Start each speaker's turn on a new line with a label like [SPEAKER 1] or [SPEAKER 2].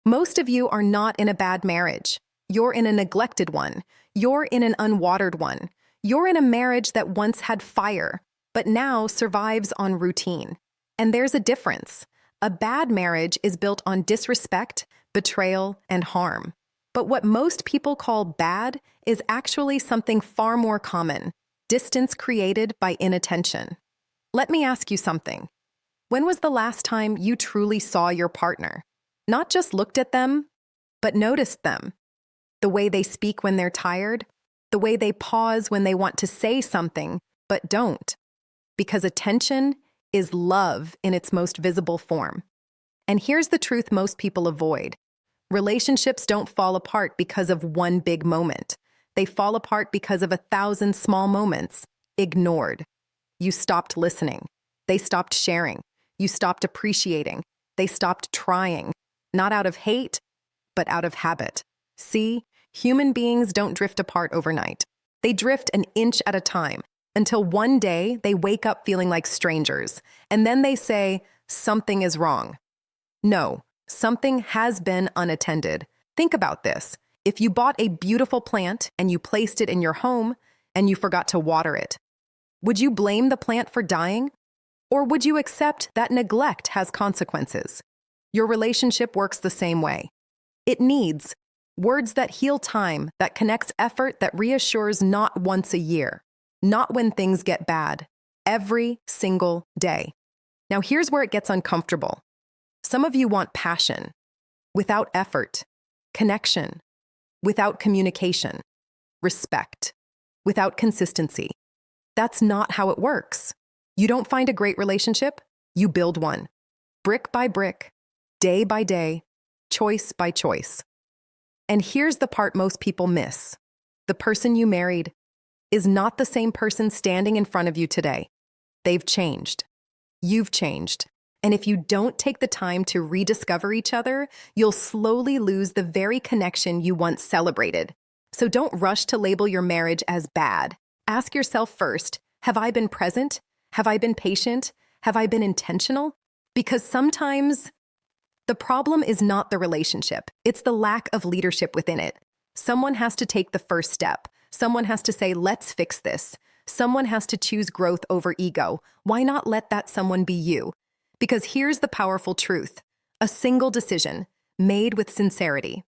[SPEAKER 1] Most of you are not in a bad marriage. You're in a neglected one. You're in an unwatered one. You're in a marriage that once had fire, but now survives on routine. And there's a difference. A bad marriage is built on disrespect, betrayal, and harm. But what most people call bad is actually something far more common: distance created by inattention. Let me ask you something. When was the last time you truly saw your partner? Not just looked at them, but noticed them. The way they speak when they're tired, the way they pause when they want to say something, but don't. Because attention is love in its most visible form. And here's the truth most people avoid. Relationships don't fall apart because of one big moment. They fall apart because of 1,000 small moments ignored. You stopped listening. They stopped sharing. You stopped appreciating. They stopped trying. Not out of hate, but out of habit. See, human beings don't drift apart overnight. They drift an inch at a time until one day they wake up feeling like strangers, and then they say, something is wrong. No, something has been unattended. Think about this. If you bought a beautiful plant and you placed it in your home and you forgot to water it, would you blame the plant for dying? Or would you accept that neglect has consequences? Your relationship works the same way. It needs words that heal time, that connects effort, that reassures not once a year, not when things get bad, every single day. Now here's where it gets uncomfortable. Some of you want passion without effort, connection without communication, respect without consistency. That's not how it works. You don't find a great relationship, you build one. Brick by brick, day by day, choice by choice. And here's the part most people miss. The person you married is not the same person standing in front of you today. They've changed. You've changed. And if you don't take the time to rediscover each other, you'll slowly lose the very connection you once celebrated. So don't rush to label your marriage as bad. Ask yourself first, have I been present? Have I been patient? Have I been intentional? Because sometimes the problem is not the relationship. It's the lack of leadership within it. Someone has to take the first step. Someone has to say, let's fix this. Someone has to choose growth over ego. Why not let that someone be you? Because here's the powerful truth. A single decision, made with sincerity,